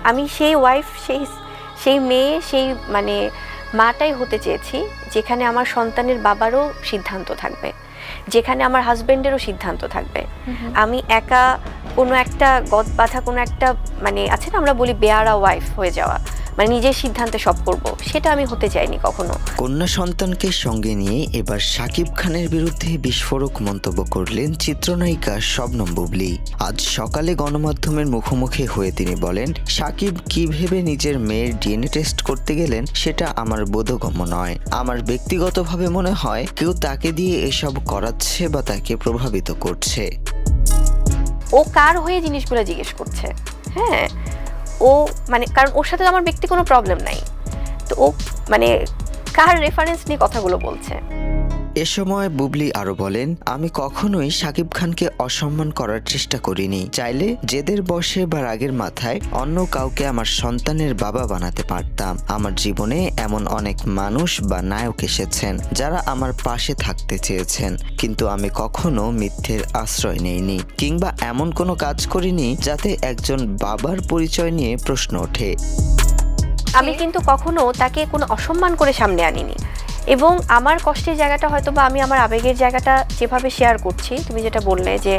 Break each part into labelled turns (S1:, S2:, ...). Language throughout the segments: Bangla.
S1: আমি সেই ওয়াইফ, সেই মেয়ে, সেই মানে মাটাই হতে চেয়েছি যেখানে আমার সন্তানের বাবারও সিদ্ধান্ত থাকবে, যেখানে আমার হাজবেন্ডেরও সিদ্ধান্ত থাকবে। আমি একা কোনো একটা গদ বাঁধা কোনো একটা মানে আছে না, আমরা বলি বেয়ারা ওয়াইফ হয়ে যাওয়া, মানে নিজের সিদ্ধান্তে সব করব, সেটা আমি হতে চাইনি কখনো।
S2: কন্যা সন্তানকে সঙ্গে নিয়ে এবার শাকিব খানের বিরুদ্ধে বিস্ফোরক মন্তব্য করলেন চিত্রনায়িকা শবনম বুবলী। আজ সকালে গণমাধ্যমের মুখোমুখি হয়ে তিনি বলেন, শাকিব কি ভেবে নিজের মেয়ের ডিএনএ টেস্ট করতে গেলেন সেটা আমার বোধগম্য নয়। আমার ব্যক্তিগতভাবে মনে হয় কেউ তাকে দিয়ে এসব করাচ্ছে বা তাকে প্রভাবিত করছে।
S1: ও কার হয়ে জিনিসগুলো জিজ্ঞেস করছে? হ্যাঁ, ও মানে কারণ ওর সাথে আমার ব্যক্তি কোনো প্রবলেম নাই, তো ও মানে কার রেফারেন্স নিয়ে কথাগুলো বলছে।
S2: এ সময় বুবলী আরো বলেন, আমি কখনোই শাকিব খানকে অসম্মান করার চেষ্টা করিনি। চাইলে জেদের বশে বা রাগের মাথায় অন্য কাউকে আমার সন্তানের বাবা বানাতে পারতাম। আমার জীবনে এমন অনেক মানুষ বা নায়ক এসেছেন যারা আমার পাশে থাকতে চেয়েছেন, কিন্তু আমি কখনো মিথ্যের আশ্রয় নেইনি কিংবা এমন কোনো কাজ করিনি যাতে একজন বাবার পরিচয় নিয়ে প্রশ্ন ওঠে।
S1: আমি কিন্তু কখনো তাকে কোনো অসম্মান করে সামনে আনিনি, এবং আমার কষ্টের জায়গাটা হয়তো বা আমি আমার আবেগের জায়গাটা যেভাবে শেয়ার করছি, তুমি যেটা বললে যে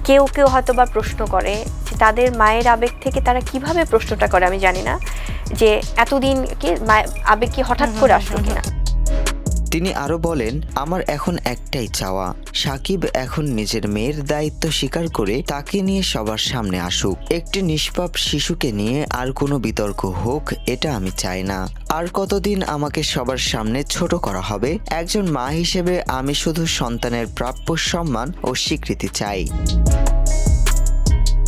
S1: কেউ কেউ হয়তো বা প্রশ্ন করে যে তাদের মায়ের আবেগ থেকে তারা কিভাবে প্রশ্নটা করে, আমি জানি না যে এতদিন কি আবেগ কি হঠাৎ করে আসলো কিনা।
S2: তিনি আরো বলেন, আমার এখন একটাই চাওয়া, শাকিব এখন নিজের মেয়ের দায়িত্ব স্বীকার করে তাকে নিয়ে সবার সামনে আসুক। একটি নিষ্পাপ শিশুকে নিয়ে আর কোনো বিতর্ক হোক, এটা আমি চাই না। আর কতদিন আমাকে সবার সামনে ছোট করা হবে? একজন মা হিসেবে আমি শুধু সন্তানের প্রাপ্য সম্মান ও স্বীকৃতি চাই।